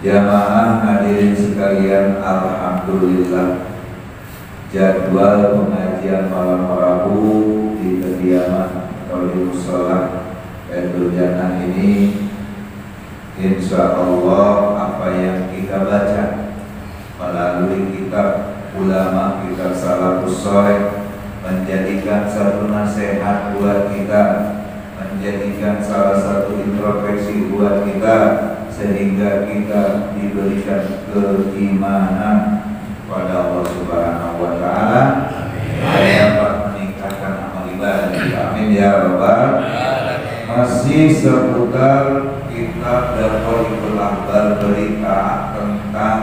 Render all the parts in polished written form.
Jamaah hadirin sekalian, alhamdulillah jadwal pengajian malam Rabu di kediaman Qauli Mushola Baitul Jannah ini insya Allah apa yang kita baca melalui kitab ulama, kitab Salafus Shalih menjadikan satu nasihat buat kita, menjadikan salah satu introspeksi buat kita, sehingga kita diberikan keimanan pada Allah Subhanahu wa Ta'ala yang dapat meningkatkan amal ibadah. Amin ya rabbal alamin. Masih seputar kitab Darul Akhbar, berita tentang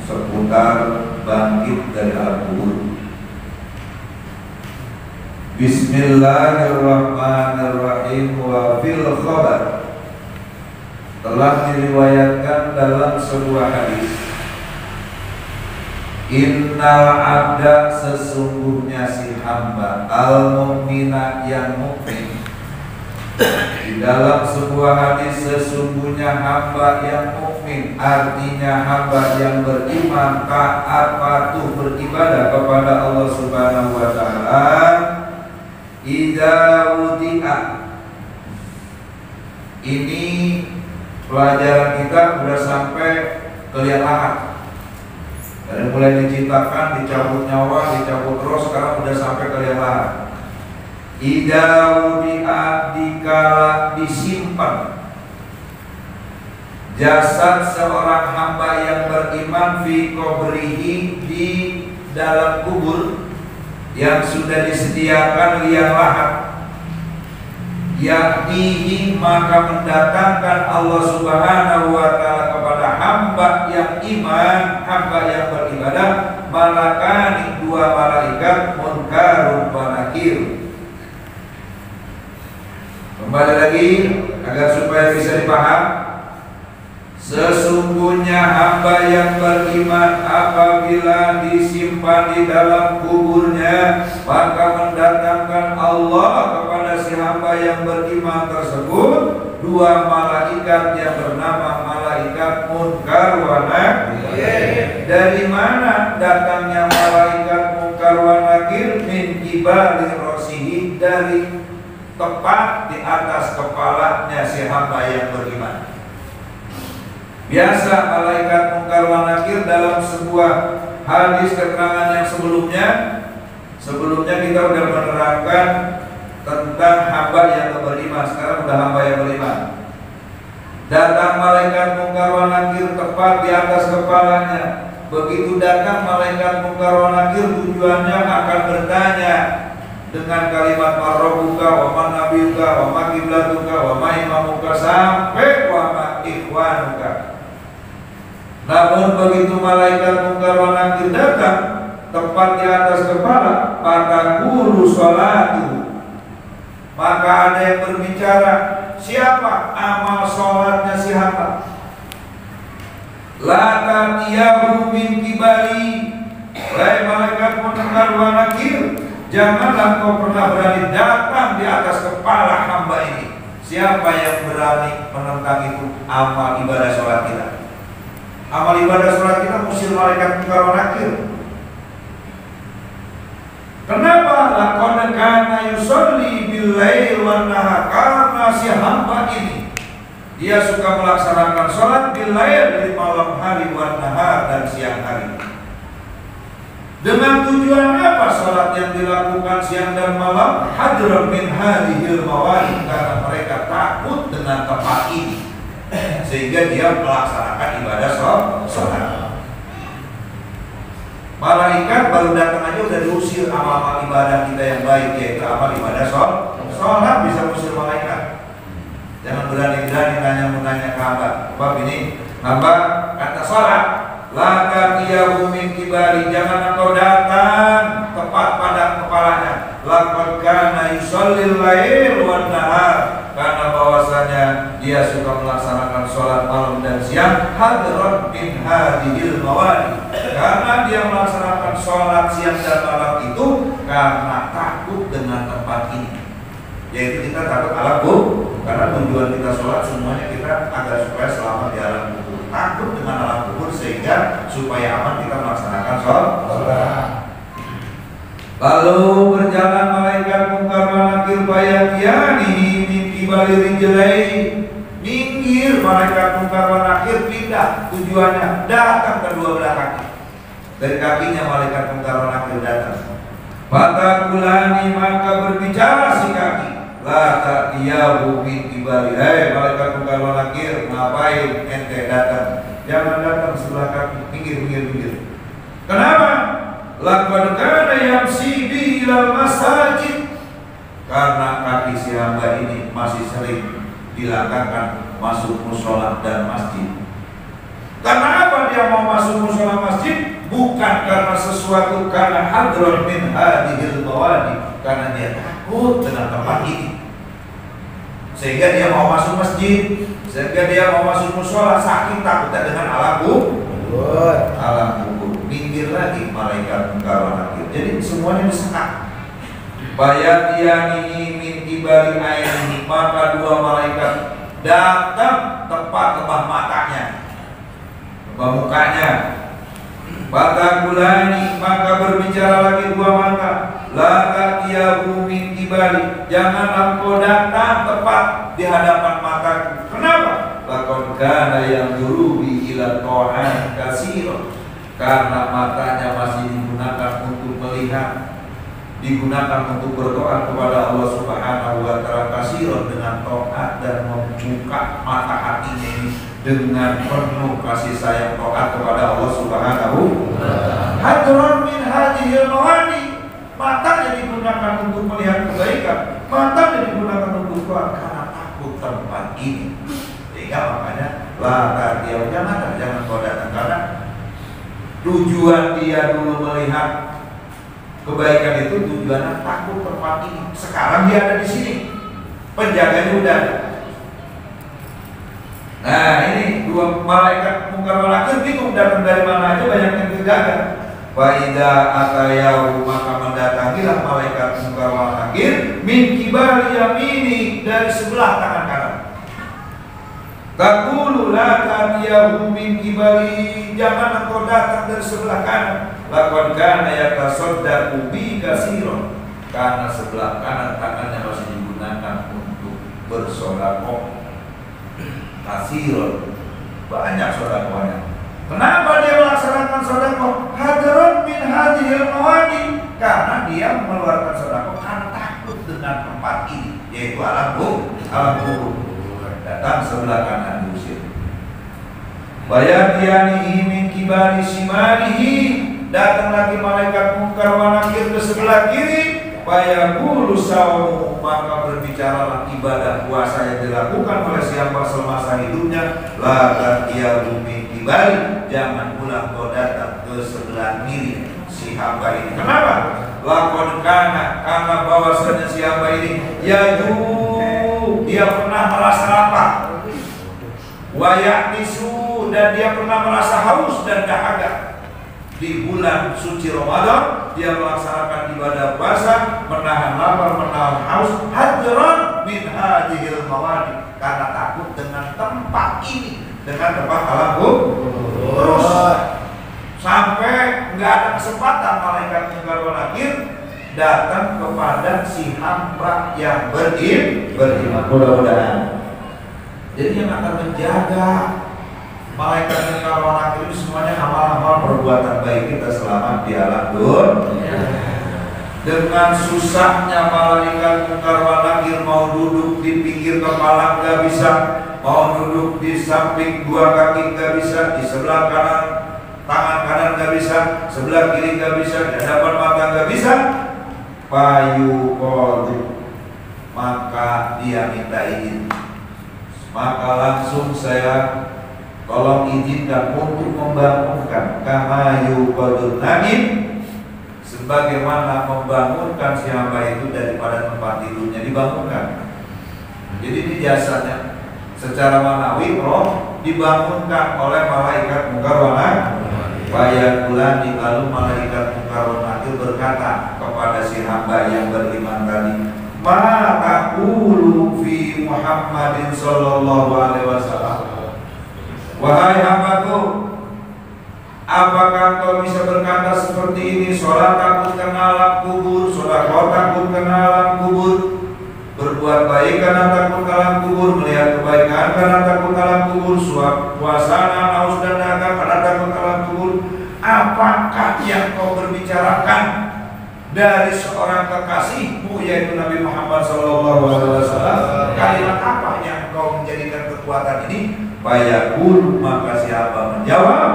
seputar bangkit dari al-kubur. Bismillahirrahmanirrahim. Wa fil khabar, telah diriwayatkan dalam sebuah hadis, innal abda, sesungguhnya si hamba, al-mu'mina, yang mukmin. Di dalam sebuah hadis, sesungguhnya hamba yang mukmin, artinya hamba yang beriman, taat, patuh, beribadah kepada Allah Subhanahu wa taala. Idza wudi'a, ini pelajaran kita sudah sampai ke liang lahat. Dari mulai diciptakan, dicabut nyawa, dicabut roh, sekarang sudah sampai ke liang lahat. Idza wudi'a, dikala disimpan jasad seorang hamba yang beriman, fi qabrihi, di dalam kubur yang sudah disediakan liang lahat, yaknihi, maka mendatangkan Allah Subhanahu wa taala kepada hamba yang iman, hamba yang beribadah, malakani, dua malaikat, munkarun wa nakir. Kembali lagi agar supaya bisa dipaham. Sesungguhnya hamba yang beriman apabila disimpan di dalam kuburnya, maka mendatangkan Allah kepada si hamba yang beriman tersebut dua malaikat yang bernama malaikat Munkar wa Nakir. Dari mana datangnya malaikat Munkar wa Nakir? Min kibali rosihi, dari tepat di atas kepalanya si hamba yang beriman. Biasa malaikat Munkar wa Nakir dalam sebuah hadis keterangan yang sebelumnya kita sudah menerangkan tentang hamba yang beriman. Sekarang sudah hamba yang beriman. Datang malaikat Munkar wa Nakir tepat di atas kepalanya. Begitu datang malaikat Munkar wa Nakir, tujuannya akan bertanya dengan kalimat marrobuka, wa man nabiyuka, wa ma kiblatuka, wa ma imamuka, sampai wa ma ikhwanuka. Namun begitu malaikat Munkar wa Nakir datang tepat di atas kepala, fatakulu sholatu, maka ada yang berbicara, siapa amal sholatnya si hamba? La tatiyahu min kibali, wahai malaikat Munkar wa Nakir, janganlah kau pernah berani datang di atas kepala hamba ini. Siapa yang berani menentang itu amal ibadah sholat kita? Amal ibadah sholat kita musir malaikat Munkar wa Nakir. Kenapa? Laqad kana yusolli bil-lail wan nahar, karena si hamba ini dia suka melaksanakan sholat bil-lail, di malam hari, wan nahar, dan siang hari. Dengan tujuan apa sholat yang dilakukan siang dan malam? Hadran min hadhil mawali, karena mereka takut dengan tempat ini, sehingga dia melaksanakan ibadah sholat. Malaikat baru datang aja udah diusir amal-amal ibadah kita yang baik, yaitu amal ibadah sholat bisa usir malaikat. Jangan berani-berani menanya ke hamba. Sebab ini hamba kata sholat, la tatiyahu min kibari, jangan engkau datang tepat pada kepalanya. Laqad kana yusallil lail wan nahar, karena bahwasanya dia suka melaksanakan sholat malam dan siang. Hadran min hadhil mawali, karena dia melaksanakan sholat siang dan malam itu karena takut dengan tempat ini, yaitu kita takut alam kubur. Karena tujuan kita sholat semuanya kita agar supaya selamat di alam kubur, takut dengan alam kubur, sehingga supaya aman kita melaksanakan sholat. Lalu berjalan malaikat Munkar wa Nakir, bayatiani min kibali rijlai, minggir malaikat Munkar wa Nakir, pindah, tujuannya datang kedua belah kaki. Dari kakinya malaikat Munkar wa Nakir datang. Fatakulani, maka berbicara si kaki, la ta'tiyahu min kibali, hei malaikat Munkar wa Nakir, ngapain ente datang? Jangan datang sebelah kaki, minggir. Kenapa? Laqad kana yamsi bi ilal masajid, karena kaki si hamba ini masih sering dilangkahkan masuk mushola dan masjid. Karena apa dia mau masuk mushola masjid? Bukan karena sesuatu, karena hadron min hadhil mawadi, karena dia takut dengan tempat ini, sehingga dia mau masuk masjid, sehingga dia mau masuk musola, saking takutnya dengan alam kubur. Minggir lagi malaikat munkar wa nakir. Jadi semuanya disekat. Bayatiani min kibali ainihi, maka dua malaikat datang tepat lebah matanya, lebah mukanya. Batagulani, maka berbicara lagi dua mata. La tatiyahu min kibali, jangan engkau datang tepat di hadapan mataku. Kenapa? Laqad kana yanzuru bi ila ta'an katsira, karena matanya masih digunakan untuk melihat, digunakan untuk berdoa kepada Allah Subhanahu wa taala katsiran, dengan taat dan membuka mata hatinya ini dengan penuh kasih sayang taat kepada Allah Subhanahu wa taala. Hadran min hadhil mawani, matanya digunakan untuk melihat kebaikan, matanya digunakan untuk doa karena takut tempat ini. Sehingga makanya jangan kau datang, karena tujuan dia dulu melihat kebaikan itu tujuannya takut tempat ini. Sekarang dia ada di sini, penjaganya udah ada. Nah, ini dua malaikat munkar wa nakir bingung datang dari mana aja, banyak yang terjaga. Faida atayahu, maka mendatangilah malaikat munkar wa nakir min kibali yamini, dari sebelah tangan kanan. Taqulu la tatiyahu min kibali, jangan engkau datang dari sebelah kanan. Laqad kana yatasaddaqu bi katsiran, karena sebelah kanan tangannya masih digunakan untuk bersedekah. Katsiran, banyak sedekahnya. Kenapa dia melaksanakan sedekah? Hadran min hadhil mawadi, karena dia mengeluarkan sedekah karena takut dengan tempat ini, yaitu alam kubur. Datang sebelah kanan diusir. Bayatianihi min kibali simanihi, datang lagi malaikat munkar wa nakir ke sebelah kiri. Bayaqulu sawmu, maka berbicaralah ibadah puasa yang dilakukan oleh siapa semasa hidupnya. La tatiyahu min kibali, jangan pula kau datang ke sebelah kiri si hamba ini. Kenapa? Laqad kana, karena bahwasanya si hamba ini dia pernah merasa lapar, wayaknisu, dan dia pernah merasa haus dan dahaga. Di bulan suci Ramadan dia melaksanakan ibadah puasa, menahan lapar, menahan haus. Hadran min hadhil mawadi, karena takut dengan tempat ini, dengan tempat alam kubur. Terus sampai nggak ada kesempatan malaikat munkar wa nakir datang kepada si hamba yang beriman. Mudah-mudahan. Jadi yang akan menjaga malaikat munkar wa nakir ini semuanya amal-amal perbuatan baik kita selama di alam dunia. Dengan susahnya malaikat munkar wa nakir, mau duduk di pinggir kepala nggak bisa, mau duduk di samping dua kaki nggak bisa, di sebelah kanan tangan kanan nggak bisa, sebelah kiri nggak bisa, di hadapan mata nggak bisa. Payu kodu, maka dia minta izin, maka langsung saya tolong izinkan untuk membangunkan kamayu kodu naim, sebagaimana membangunkan si hamba itu daripada tempat tidurnya, dibangunkan. Jadi ini jasanya secara manawi roh dibangunkan oleh malaikat munkar wa nakir. Bayangulani, lalu malaikat munkar wa nakir berkata kepada si hamba yang beriman tadi, ma taqulu fi Muhammadin sallallahu alaihi wasallam, wahai hambaku, apakah kau bisa berkata seperti ini? Sholat takut kena alam kubur, sedekah takut kena alam kubur, berbuat baik karena takut alam kubur, melihat kebaikan karena takut alam kubur, puasa haus dan dahaga karena takut alam kubur. Apakah yang kau berbicarakan dari seorang kekasihmu, yaitu Nabi Muhammad SAW? Kalimat apa yang kau menjadikan kekuatan ini? Bayakul, maka siapa menjawab,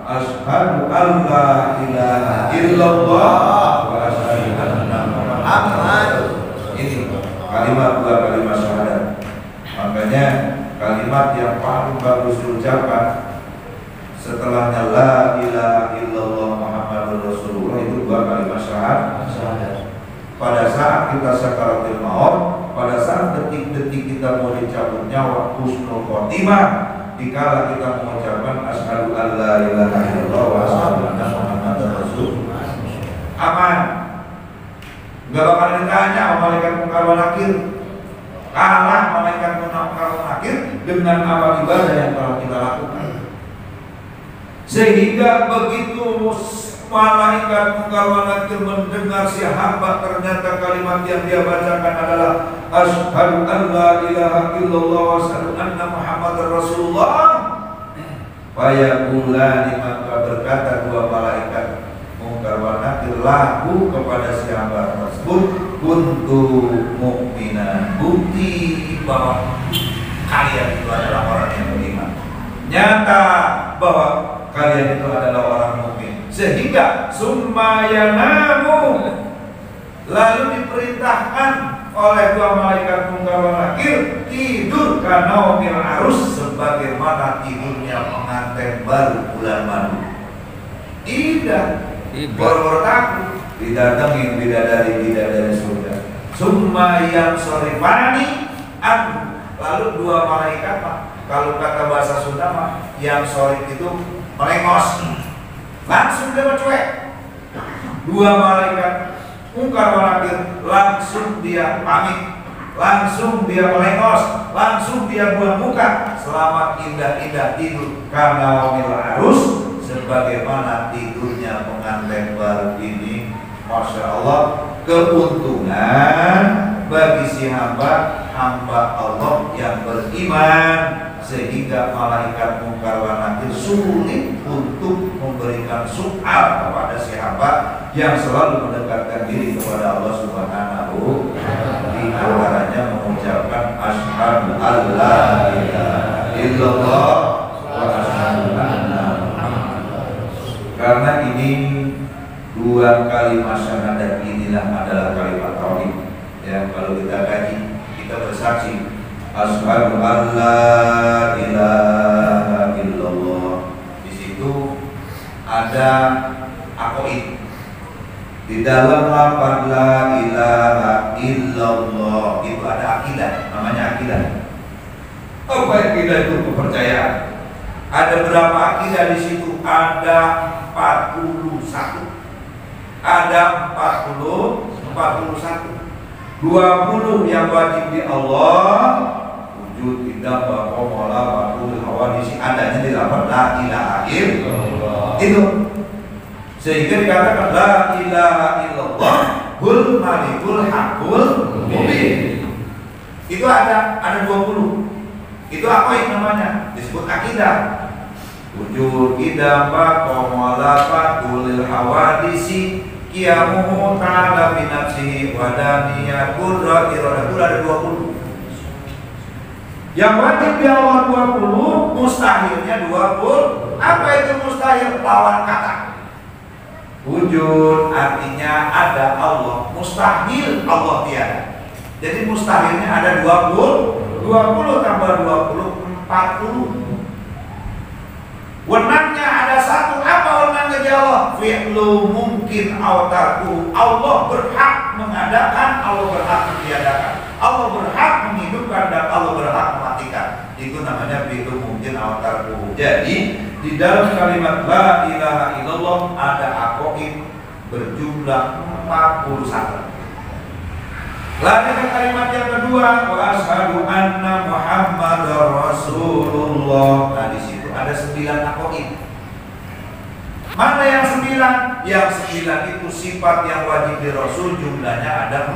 asyhadu an la ilaha illallah wa asyhadu anna Muhammadan. Ini kalimat dua kalimat syahadat. Makanya kalimat yang paling bagus diucapkan setelahnya la ilaha illallah Muhammadur Rasulullah itu dua kalimat syahadat. pada saat kita sakaratul maut, pada saat detik-detik kita mau dicabut nyawa, husnul khotimah, dikala kita mengucapkan asyhadu an la ilaha illallah wa asyhadu anna muhammadar rasulullah. Aman. Enggak bakal ditanya sama malaikat munkar wa nakir. Kalah malaikat munkar wa nakir dengan amal ibadah yang telah kita lakukan. Sehingga begitu malaikat munkar wa nakir mendengar si hamba ternyata kalimat yang dia bacakan adalah asyhadu an la ilaha illallah wa asyhadu anna muhammadar rasulullah, fayaqulani, maka berkata dua malaikat munkar wa nakir lahu kepada si hamba tersebut, kuntu mu'minan, bukti bahwa kalian itu adalah orang yang beriman, nyata bahwa kalian itu adalah orang mukmin. Sehingga summayanamu, lalu diperintahkan oleh dua malaikat munkar wa nakir tidur kanaumil arus, sebagaimana tidurnya pengantin baru bulan madu. Tidak boro-boro takut didatengin bidadari surga. Summayan sorifani an, lalu dua malaikat, kalau kata bahasa Sunda mah, yang sorif itu melengos, langsung dia bercuek. Dua malaikat munkar wa nakir langsung dia pamit, langsung dia melengos, langsung dia buang muka. Selamat indah-indah tidur karena wamil arus, sebagaimana tidurnya pengantin baru ini. Masya Allah, keuntungan bagi si hamba Allah yang beriman, sehingga malaikat munkar wa nakir sulit untuk memberikan soal kepada si hamba yang selalu mendekatkan diri kepada Allah Subhanahu. Di antaranya mengucapkan asyhadu alla ilaha illallah wa asyhadu anna muhammadar rasulullah. Karena ini dua kalimat syahadat inilah adalah kalimat tauhid. Ya, kalau kita kaji, kita bersaksi asyhadu an la ilaha illallah. Di situ ada aqaid. Di dalam lafaz la ilaha illallah itu ada akidah, namanya akidah. Apa akidah itu? Kepercayaan. Ada berapa akidah di situ? Ada 41. Ada 41. 20 yang wajib di Allah, wujud, tidak, bako, mola, bakul, hawadisi, adanya di lafaz la ilaha illallah. Itu sehingga dikatakan la ilaha illallah hul malikul hakul mubin. Itu ada 20. Itu apa yang namanya? Disebut akidah. Wujud, tidak, bako, mola, bakul, hawadisi, qiyamuhu ta'ala binafsihi wadaniya qurra iradah. Itu ada 20. Yang wajib di awal 20, mustahilnya 20. Apa itu mustahil? Lawan kata. Wujud artinya ada Allah, mustahil Allah tiada. Jadi mustahilnya ada 20. 20 tambah 20, 40. Wenangnya ada satu. Apa wenangnya di Allah? Fi'lu mungkin autarku. Allah berhak mengadakan, Allah berhak mentiadakan, Allah berhak menghidupkan, dan Allah berhak mematikan. Itu namanya fi'lu mungkin autarku. Jadi di dalam kalimat la ilaha illallah ada aqaid berjumlah 41. Lalu kalimat yang kedua, wa asyhadu anna muhammadar rasulullah. Nah, di situ ada 9 aqaid. Mana yang 9? Yang 9 itu sifat yang wajib di Rasul, jumlahnya ada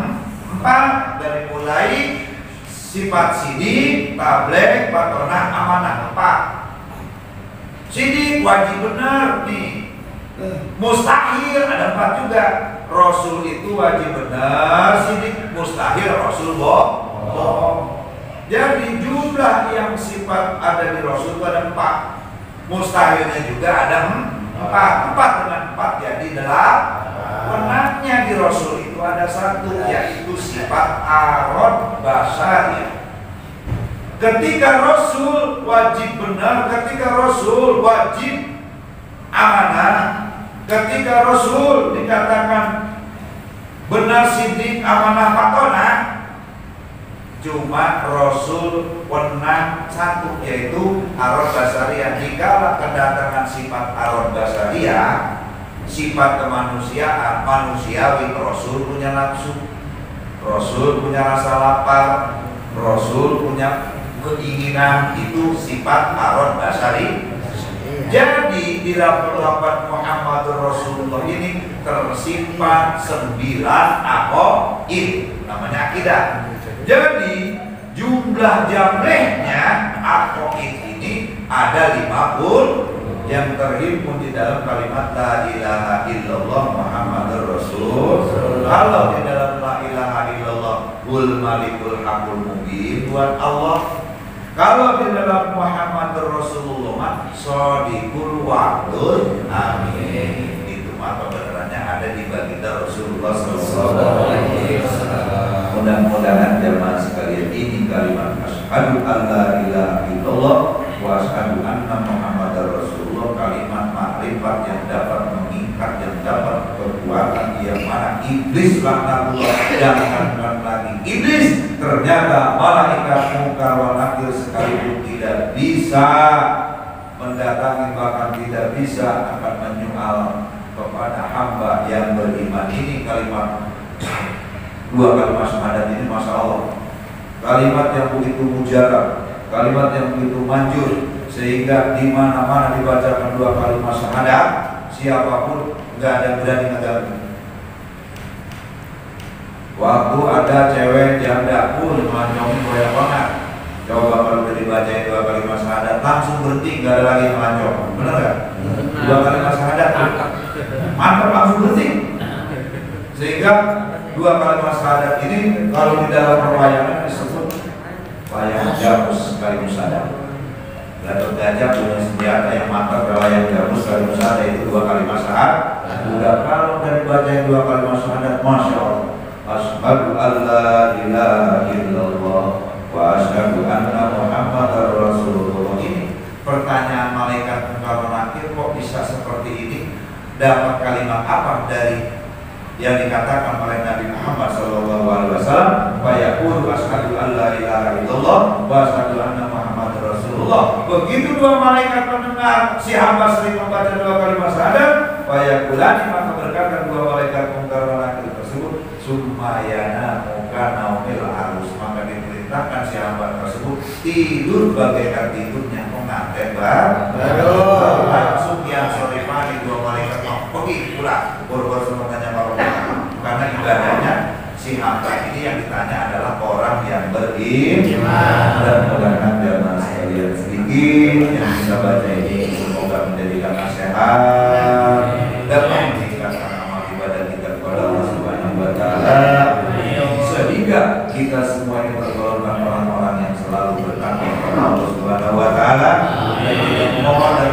4. Dari mulai sifat sidik, tabligh, batonah, amanah, 4. Sidik wajib benar nih. Mustahil ada 4 juga. Rasul itu wajib benar, sidik, mustahil Rasul bohong. Jadi jumlah yang sifat ada di Rasul itu ada 4. Mustahilnya juga ada 4. 4 dengan 4 jadi 8. Benarnya di Rasul itu ada 1, yaitu sifat arad basariyah. Ketika Rasul wajib benar, ketika Rasul wajib amanah, ketika Rasul dikatakan benar sidik amanah patona. Cuma Rasul pernah satu, yaitu arad basariyah. Jika kedatangan sifat arad basariyah, sifat kemanusiaan, manusiawi, Rasul punya nafsu, Rasul punya rasa lapar, Rasul punya keinginan, itu sifat arad basari. Jadi di lafaz Muhammadur Rasulullah ini tersimpan 9 aqaid, namanya akidah. Jadi jumlah jamlehnya aqaid ini ada 50 yang terhimpun di dalam kalimat la ilaha illallah Muhammadur Rasul. Kalau di dalam la ilaha illallah wal malikul haqqul mubin buat Allah. Kalau di dalam Muhammadur Rasulullah shadiqul wa'dul amin. Itu mah kebenarannya ada di baginda Rasulullah sallallahu alaihi wasallam. Mudah-mudahan jamaah sekalian ini kalimat asyhadu alla ilaha illallah wa asyhadu anna Muhammadar Rasulullah, kalimat makrifat yang dapat mengikat, yang dapat kekuatan, yang mana iblis laknatullah jangankan lagi iblis, ternyata malaikat mungkar wa nakir sekalipun tidak bisa mendatangi, bahkan tidak bisa akan menyoal kepada hamba yang beriman ini. Kalimat dua kalimat syahadat ini, masya Allah, kalimat yang begitu mujarab, kalimat yang begitu manjur, sehingga di mana-mana dibacakan dua kalimat syahadat, siapapun nggak ada berani ngeganggu. Waktu ada cewek janda pun melancongin banyak banget. Coba kalau udah dibaca dua kalimat syahadat langsung berhenti, nggak ada lagi melancong, bener nggak? Dua kalimat syahadat mantap, langsung berhenti. Sehingga dua kalimat syahadat ini kalau di dalam perwayangan disebut wayang jamus kalimat syahadat. Gatot Gajah punya senjata yang mantap wayang jamus kalimat syahadat, itu dua kalimat syahadat. Udah kalau udah dibaca dua kalimat syahadat, masya Allah, asyhadu alla ilaha illallah wa asyhadu anna Muhammadar Rasulullah. Ini pertanyaan malaikat mungkar nakir, kok bisa seperti ini? Dapat kalimat apa dari yang dikatakan oleh Nabi Muhammad SAW? Wa yaqulu asyhadu alla ilaha illallah wa asyhadu anna Muhammadar Rasulullah. Begitu dua malaikat mendengar si hamba sering membaca dua kalimat syahadat, wa yaqulani, maka berkata dua malaikat mungkar nakir tersebut, summayana muka naumil arus, maka diperintahkan si hamba tersebut tidur bagaikan tidurnya pengantin baru. Langsung yang sore pagi dua malaikat pergi pulang boro-boro semuanya karena ibadahnya si hamba ini yang ditanya adalah orang yang beriman. Dan mudah-mudahan jamaah sekalian sedikit yang bisa baca ini semoga menjadikan nasihat dan meningkatkan amal ibadah kita kepada Allah Subhanahu wa taala, sehingga kita semua ini tergolongkan orang-orang yang selalu bertakwa kepada Allah Subhanahu wa taala. Dan kita mohon dan